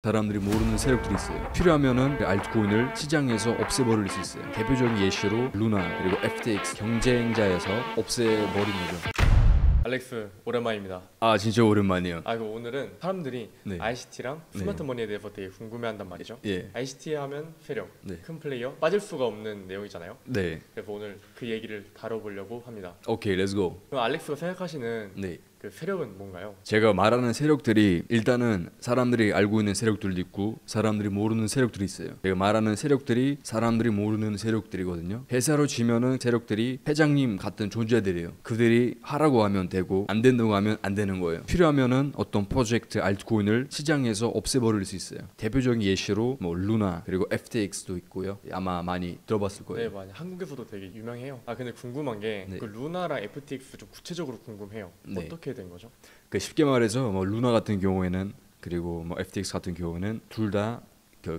사람들이 모르는 세력들이 있어요. 필요하면은 알트코인을 시장에서 없애버릴 수 있어요. 대표적인 예시로 루나 그리고 FTX 경쟁자에서 없애버린 거죠. 알렉스 오랜만입니다. 아 진짜 오랜만이에요. 그 오늘은 사람들이 네. ICT랑 스마트 머니에 대해서 되게 궁금해한단 말이죠. 예. ICT 하면 세력, 네. 큰 플레이어, 빠질 수가 없는 내용이잖아요. 네. 그래서 오늘 그 얘기를 다뤄보려고 합니다. 오케이, 렛츠고. 그럼 알렉스가 생각하시는 네. 그 세력은 뭔가요? 제가 말하는 세력들이 일단은 사람들이 알고 있는 세력들도 있고 사람들이 모르는 세력들이 있어요. 제가 말하는 세력들이 사람들이 모르는 세력들이거든요. 회사로 치면은 세력들이 회장님 같은 존재들이에요. 그들이 하라고 하면 되고 안 된다고 하면 안 되는 거예요. 필요하면은 어떤 프로젝트 알트코인을 시장에서 없애버릴 수 있어요. 대표적인 예시로 뭐 루나 그리고 FTX도 있고요. 아마 많이 들어봤을 거예요. 네, 많이 한국에서도 되게 유명해요. 근데 궁금한 게 그 루나랑 FTX 좀 구체적으로 궁금해요. 네. 어떻게 된 거죠? 쉽게 말해서 뭐 루나 같은 경우에는 그리고 뭐 FTX 같은 경우는 둘 다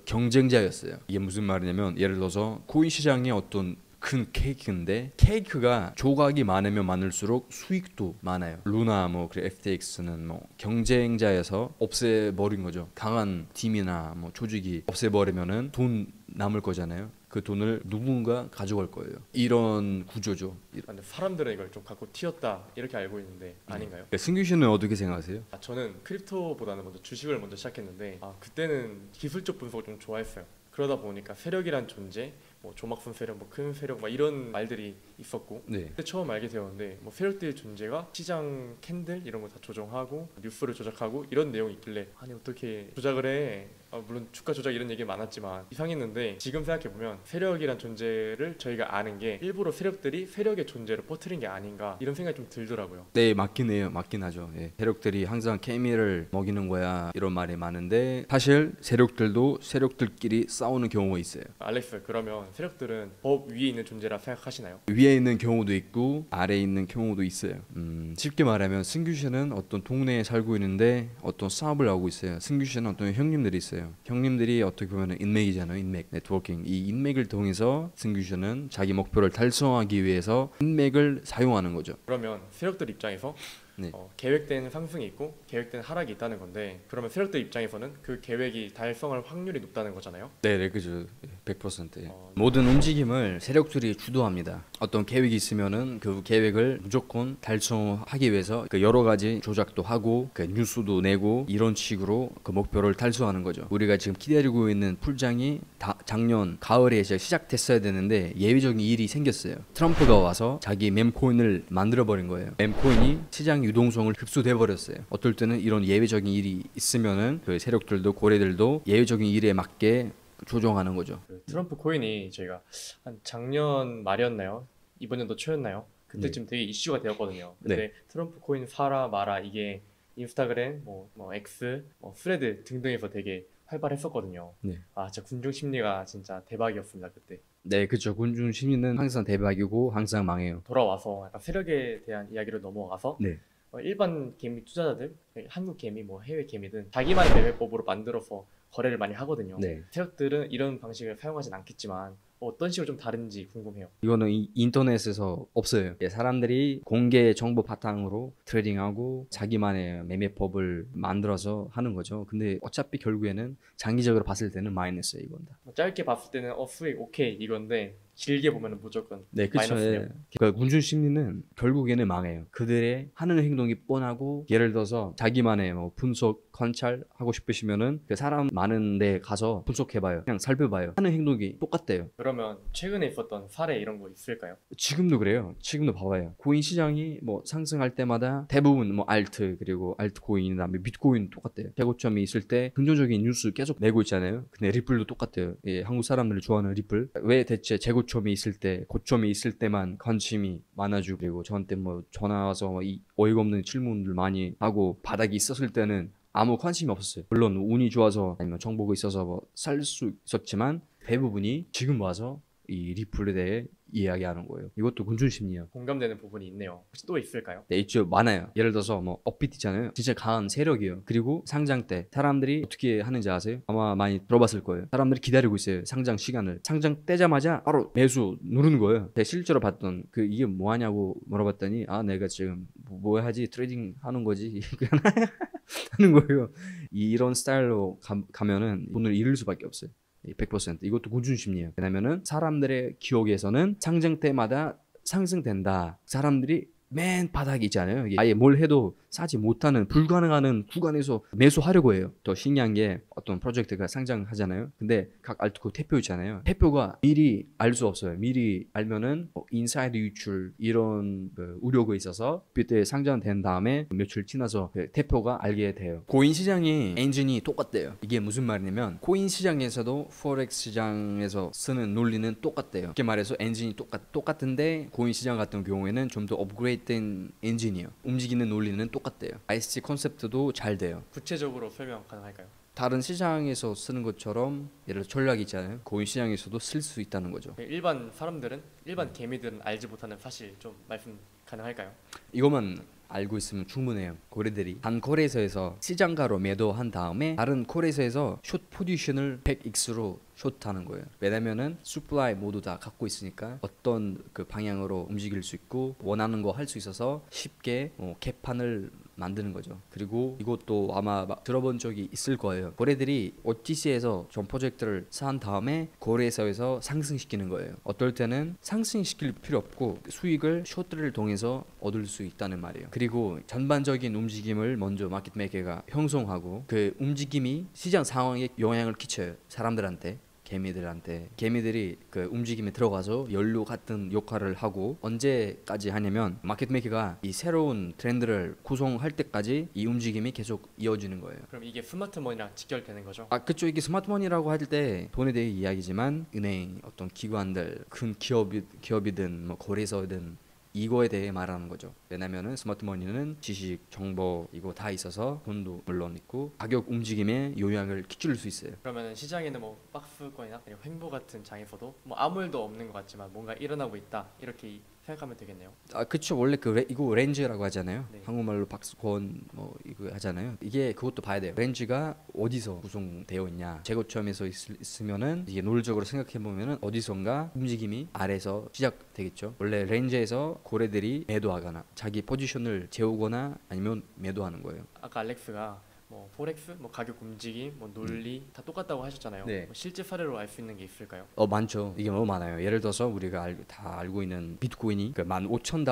경쟁자였어요. 이게 무슨 말이냐면 예를 들어서 코인 시장에 어떤 큰 케이크인데 케이크가 조각이 많으면 많을수록 수익도 많아요. 루나 뭐 그리고 FTX는 뭐 경쟁자에서 없애버린 거죠. 강한 팀이나 뭐 조직이 없애버리면은 돈 남을 거잖아요. 그 돈을 누군가 가져갈 거예요. 이런 구조죠. 근데 사람들은 이걸 좀 갖고 튀었다 이렇게 알고 있는데 아닌가요? 승규 씨는 어떻게 생각하세요? 저는 크립토보다는 먼저 주식을 먼저 시작했는데 그때는 기술적 분석을 좀 좋아했어요. 그러다 보니까 세력이란 존재, 뭐 조막선 세력, 뭐 큰 세력, 막 이런 말들이 있었고 그때 처음 알게 되었는데 뭐 세력들의 존재가 시장 캔들 이런 거 다 조정하고 뉴스를 조작하고 이런 내용이 있길래 아니 어떻게 조작을 해? 물론 주가 조작 이런 얘기 많았지만 이상했는데 지금 생각해보면 세력이란 존재를 저희가 아는 게 일부러 세력들이 세력의 존재를 퍼뜨린 게 아닌가 이런 생각이 좀 들더라고요. 네, 맞긴 해요. 맞긴 하죠. 예. 세력들이 항상 케미를 먹이는 거야 이런 말이 많은데 사실 세력들도 세력들끼리 싸우는 경우가 있어요. 알렉스, 그러면 세력들은 법 위에 있는 존재라 생각하시나요? 위에 있는 경우도 있고 아래에 있는 경우도 있어요. 쉽게 말하면 승규 씨는 어떤 동네에 살고 있는데 어떤 사업을 하고 있어요. 승규 씨는 어떤 형님들이 있어요. 형님들이 어떻게 보면 인맥이잖아요. 인맥, 네트워킹. 이 인맥을 통해서 승규 씨는 자기 목표를 달성하기 위해서 인맥을 사용하는 거죠. 그러면 세력들 입장에서 계획된 상승이 있고 계획된 하락이 있다는 건데 그러면 세력들 입장에서는 그 계획이 달성할 확률이 높다는 거잖아요. 네, 그죠. 100%. 모든 움직임을 세력들이 주도합니다. 어떤 계획이 있으면은 그 계획을 무조건 달성하기 위해서 여러 가지 조작도 하고 뉴스도 내고 이런 식으로 그 목표를 달성하는 거죠. 우리가 지금 기다리고 있는 풀장이 작년 가을에 시작됐어야 되는데 예외적인 일이 생겼어요. 트럼프가 와서 자기 mem코인을 만들어 버린 거예요. mem코인이 시장 유동성을 흡수돼 버렸어요. 어떨 때는 이런 예외적인 일이 있으면은 그 세력들도 고래들도 예외적인 일에 맞게 조정하는 거죠. 트럼프 코인이 저희가 한 작년 말이었나요? 이번 연도 초였나요? 그때쯤 되게 이슈가 되었거든요. 근데 트럼프 코인 사라 마라 이게 인스타그램, 뭐 X, 스레드 등등에서 되게 활발했었거든요. 진짜 군중 심리가 진짜 대박이었습니다 그때. 네, 그렇죠. 군중 심리는 항상 대박이고 항상 망해요. 돌아와서 약간 세력에 대한 이야기를 넘어가서 일반 개미 투자자들, 한국 개미, 뭐 해외 개미든 자기만의 매매법으로 만들어서 거래를 많이 하거든요. 세력들은 이런 방식을 사용하진 않겠지만 어떤 식으로 좀 다른지 궁금해요. 이거는 인터넷에서 없어요. 사람들이 공개 정보 바탕으로 트레이딩하고 자기만의 매매법을 만들어서 하는 거죠. 근데 어차피 결국에는 장기적으로 봤을 때는 마이너스예요. 이건 다. 짧게 봤을 때는 수익 오케이 이건데 길게 보면 무조건 마이너스예요. 그러니까 군중 심리는 결국에는 망해요. 그들의 하는 행동이 뻔하고 예를 들어서 자기만의 뭐 분석 관찰하고 싶으시면은 그 사람 많은 데 가서 분석해봐요. 그냥 살펴봐요. 하는 행동이 똑같대요. 그러면 최근에 있었던 사례 이런 거 있을까요? 지금도 그래요. 지금도 봐봐요. 코인 시장이 뭐 상승할 때마다 대부분 뭐 알트 그리고 알트코인이나 비트코인 똑같대요. 최고점이 있을 때 긍정적인 뉴스 계속 내고 있잖아요. 근데 리플도 똑같대요. 한국 사람들이 좋아하는 리플. 왜 대체 최고점이 있을 때, 고점이 있을 때만 관심이 많아지고 그리고 저한테 뭐 전화 와서 이 어이가 없는 질문들 많이 하고 바닥이 있었을 때는 아무 관심이 없었어요. 물론 운이 좋아서 아니면 정보가 있어서 뭐 살 수 있었지만 대부분이 지금 와서 이 리플에 대해 이야기하는 거예요. 이것도 군중 심리요. 공감되는 부분이 있네요. 혹시 또 있을까요? 네, 있죠. 많아요. 예를 들어서 뭐 업비트 있잖아요. 진짜 강한 세력이에요. 그리고 상장 때 사람들이 어떻게 하는지 아세요? 아마 많이 들어봤을 거예요. 사람들이 기다리고 있어요. 상장 시간을. 상장 떼자마자 바로 매수 누르는 거예요. 제가 실제로 봤던 그 이게 뭐 하냐고 물어봤더니 아 내가 지금 뭐 하지 트레이딩 하는 거지 하는 거예요. 이런 스타일로 가면은 돈을 잃을 수밖에 없어요. 100% 이것도 군중 심리예요. 왜냐면은 사람들의 기억에서는 상장 때마다 상승된다. 사람들이 맨 바닥이 있잖아요. 이게 아예 뭘 해도 사지 못하는 불가능한 구간에서 매수하려고 해요. 더 신기한 게 어떤 프로젝트가 상장하잖아요. 근데 각 알트코 대표 있잖아요. 대표가 미리 알 수 없어요. 미리 알면은 인사이드 유출 이런 우려가 있어서 그때 상장된 다음에 며칠 지나서 대표가 알게 돼요. 코인 시장이 엔진이 똑같대요. 이게 무슨 말이냐면 코인 시장에서도 포렉스 시장에서 쓰는 논리는 똑같대요. 이렇게 말해서 엔진이 똑같은데 코인 시장 같은 경우에는 좀 더 업그레이드된 엔진이에요. 움직이는 논리는 똑같대요. IC 컨셉트도 잘 돼요. 구체적으로 설명 가능할까요? 다른 시장에서 쓰는 것처럼 예를 들어 전략 있잖아요. 코인 시장에서도 쓸 수 있다는 거죠. 일반 사람들은 일반 개미들은 알지 못하는 사실 좀 말씀 가능할까요? 이것만 알고 있으면 충분해요. 고래들이 한 거래소에서 시장가로 매도한 다음에 다른 거래소에서 숏 포지션을 100x로 숏하는 거예요. 왜냐면은 서플라이 모두 다 갖고 있으니까 어떤 그 방향으로 움직일 수 있고 원하는 거 할 수 있어서 쉽게 개판을 만드는 거죠. 그리고 이것도 아마 들어본 적이 있을 거예요. 거래들이 OTC에서 전 프로젝트를 산 다음에 거래소에서 상승시키는 거예요. 어떨 때는 상승시킬 필요 없고 수익을 숏들을 통해서 얻을 수 있다는 말이에요. 그리고 전반적인 움직임을 먼저 마켓 메이커가 형성하고 그 움직임이 시장 상황에 영향을 끼쳐요. 사람들한테. 개미들이 그 움직임에 들어가서 연료 같은 역할을 하고 언제까지 하냐면 마켓 메이커가 이 새로운 트렌드를 구성할 때까지 이 움직임이 계속 이어지는 거예요. 그럼 이게 스마트머니랑 직결되는 거죠? 그쵸. 이게 스마트머니라고 할 때 돈에 대해 이야기지만 은행, 어떤 기관들, 큰 기업이든 뭐 거래소든 이거에 대해 말하는 거죠. 왜냐면은 스마트머니는 지식, 정보 이거 다 있어서 돈도 물론 있고 가격 움직임에 영향을 끼칠 수 있어요. 그러면 시장에는 뭐 박스권이나 횡보 같은 장에서도 뭐 아무 일도 없는 것 같지만 뭔가 일어나고 있다 이렇게 생각하면 되겠네요. 그쵸. 원래 이거 렌즈라고 하잖아요. 네. 한국말로 박스권 뭐 이거 하잖아요. 이게 그것도 봐야 돼요. 렌즈가 어디서 구성되어 있냐. 제고점에서 있으면은 이게 논리적으로 생각해 보면은 어디선가 움직임이 아래서 시작되겠죠. 원래 렌즈에서 고래들이 매도하거나 자기 포지션을 재우거나 아니면 매도하는 거예요. 아까 알렉스가 뭐 포렉스, 뭐 가격 움직임, 뭐 논리 다 똑같다고 하셨잖아요. 네. 뭐 실제 사례로 알 수 있는 게 있을까요? 많죠. 이게 너무 많아요. 예를 들어서 우리가 다 알고 있는 비트코인이 그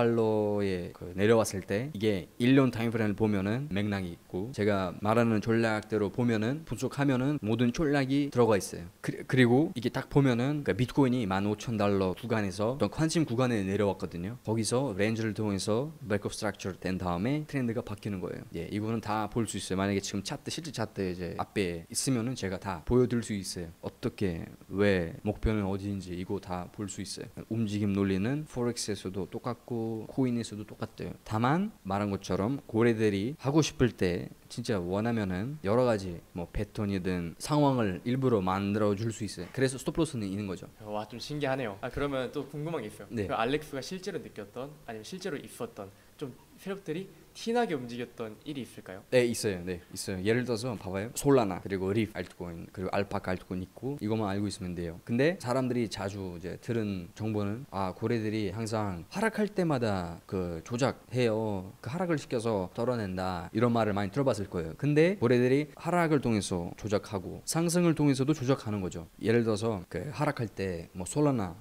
15,000달러에 내려왔을 때 이게 1년 타임프레임을 보면은 맥락이 있고 제가 말하는 전략대로 보면은 분석하면은 모든 전략이 들어가 있어요. 그리고 이게 딱 보면은 그 비트코인이 15,000달러 구간에서 어떤 관심 구간에 내려왔거든요. 거기서 렌즈를 통해서 브레이크업 스트럭처 된 다음에 트렌드가 바뀌는 거예요. 예, 이거는 다 볼 수 있어요. 만약에 지금 실제 차트 이제 앞에 있으면은 제가 다 보여드릴 수 있어요. 어떻게 왜 목표는 어디인지 이거 다 볼 수 있어요. 움직임 논리는 포렉스에서도 똑같고 코인에서도 똑같대요. 다만 말한 것처럼 고래들이 하고 싶을 때 진짜 원하면은 여러 가지 뭐 패턴이든 상황을 일부러 만들어 줄 수 있어요. 그래서 스톱로스는 있는 거죠. 와, 좀 신기하네요. 그러면 또 궁금한 게 있어요. 네. 그 알렉스가 실제로 느꼈던 아니면 실제로 있었던 좀 세력들이 티나게 움직였던 일이 있을까요? 네, 있어요. 네, 있어요. 예를 들어서 봐봐요. 솔라나 그리고 리프 알트코인 그리고 알파카 알트코인 있고 이것만 알고 있으면 돼요. 근데 사람들이 자주 이제 들은 정보는 고래들이 항상 하락할 때마다 그 조작해요. 그 하락을 시켜서 덜어낸다 이런 말을 많이 들어봤을 거예요. 근데 고래들이 하락을 통해서 조작하고 상승을 통해서도 조작하는 거죠. 예를 들어서 그 하락할 때 뭐 솔라나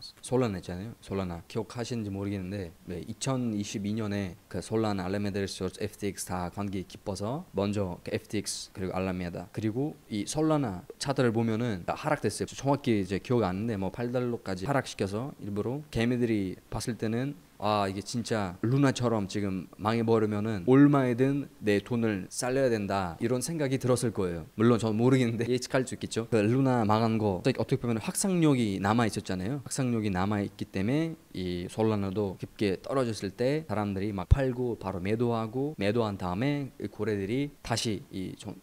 있잖아요. 솔라나 기억하시는지 모르겠는데 2022년에 그 솔라나 알레메다 FTX 다 관계 깊어서 먼저 FTX 그리고 알라메다 그리고 이 솔라나 차트를 보면은 하락됐어요. 정확히 이제 기억 안 나는데 뭐 $8까지 하락시켜서 일부러 개미들이 봤을 때는 아 이게 진짜 루나처럼 지금 망해버리면은 얼마에든 내 돈을 살려야 된다 이런 생각이 들었을 거예요. 물론 저는 모르겠는데 예측할 수 있겠죠. 그 루나 망한 거 어떻게 보면 확산력이 남아 있었잖아요. 확산력이 남아 있기 때문에 이 솔라나도 깊게 떨어졌을 때 사람들이 막 팔고 바로 매도하고 매도한 다음에 이 고래들이 다시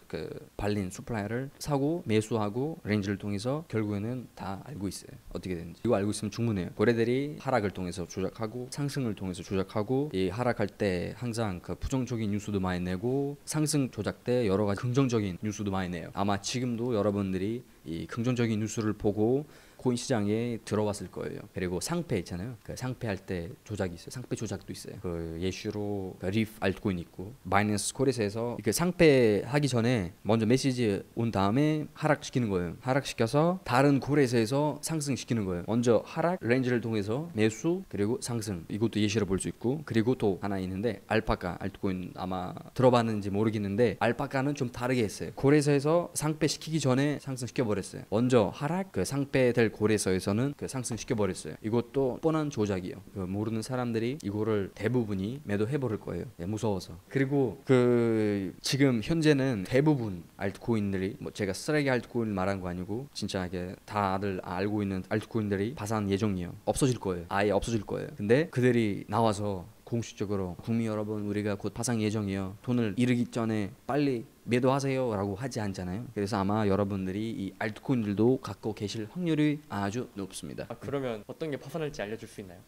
그 발린 수플라이를 사고 매수하고 렌즈를 통해서 결국에는 다 알고 있어요. 어떻게 되는지. 이거 알고 있으면 충분해요. 고래들이 하락을 통해서 조작하고 상승을 통해서 조작하고 이 하락할 때 항상 그 부정적인 뉴스도 많이 내고 상승 조작 때 여러 가지 긍정적인 뉴스도 많이 내요. 아마 지금도 여러분들이 이 긍정적인 뉴스를 보고 코인 시장에 들어왔을 거예요. 그리고 상패 있잖아요. 그 상패할 때 조작이 있어요. 상패 조작도 있어요. 그 예시로 그 리프 알트코인 있고 바이낸스 코렛에서 그 상패하기 전에 먼저 메시지 온 다음에 하락시키는 거예요. 하락시켜서 다른 코렛에서 상승시키는 거예요. 먼저 하락 렌즈를 통해서 매수 그리고 상승 이것도 예시로 볼 수 있고 그리고 또 하나 있는데 알파카 알트코인 아마 들어봤는지 모르겠는데 알파카는 좀 다르게 했어요. 코렛에서 상패시키기 전에 상승시켜 버렸어요. 먼저 하락 그 상패될 고래서에서는 그 상승시켜 버렸어요. 이것도 뻔한 조작이에요. 그 모르는 사람들이 이거를 대부분이 매도해버릴 거예요. 무서워서. 그리고 그 지금 현재는 대부분 알트코인들이 뭐 제가 쓰레기 알트코인 말한 거 아니고 진짜 이게 다들 알고 있는 알트코인들이 파산 예정이에요. 없어질 거예요. 아예 없어질 거예요. 근데 그들이 나와서 공식적으로 국민 여러분 우리가 곧 파산 예정이에요. 돈을 잃기 전에 빨리 매도하세요 라고 하지 않잖아요. 그래서 아마 여러분들이 이 알트코인들도 갖고 계실 확률이 아주 높습니다. 그러면 어떤 게 파산할지 알려줄 수 있나요?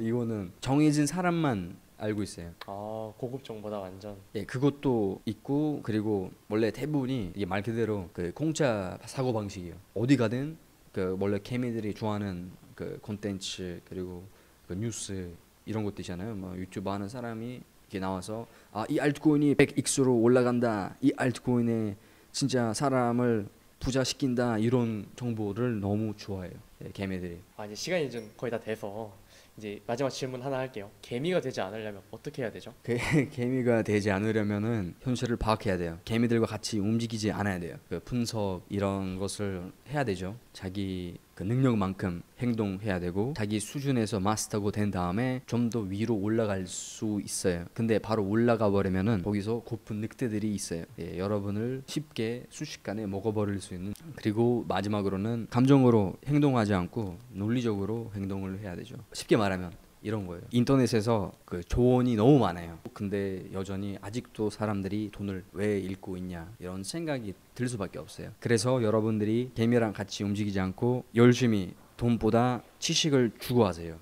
이거는 정해진 사람만 알고 있어요. 고급 정보다 완전. 예, 그것도 있고 그리고 원래 대부분이 이게 말 그대로 그 공짜 사고 방식이에요. 어디 가든 그 원래 개미들이 좋아하는 그 콘텐츠 그리고 그 뉴스 이런 것도 있잖아요. 뭐 유튜브 하는 사람이 이렇게 나와서 이 알트코인이 100x로 올라간다. 이 알트코인에 진짜 사람을 부자시킨다. 이런 정보를 너무 좋아해요. 개미들이. 이제 시간이 좀 거의 다 돼서 이제 마지막 질문 하나 할게요. 개미가 되지 않으려면 어떻게 해야 되죠? 개미가 되지 않으려면은 현실을 파악해야 돼요. 개미들과 같이 움직이지 않아야 돼요. 그 분석 이런 것을 해야 되죠. 자기 그 능력만큼 행동해야 되고 자기 수준에서 마스터가 된 다음에 좀 더 위로 올라갈 수 있어요. 근데 바로 올라가 버리면은 거기서 고픈 늑대들이 있어요. 여러분을 쉽게 순식간에 먹어버릴 수 있는. 그리고 마지막으로는 감정으로 행동하지 않고 논리적으로 행동을 해야 되죠. 쉽게 말하면 이런 거예요. 인터넷에서 그 조언이 너무 많아요. 근데 여전히 아직도 사람들이 돈을 왜 잃고 있냐 이런 생각이 들 수밖에 없어요. 그래서 여러분들이 개미랑 같이 움직이지 않고 열심히 돈보다 지식을 추구하세요.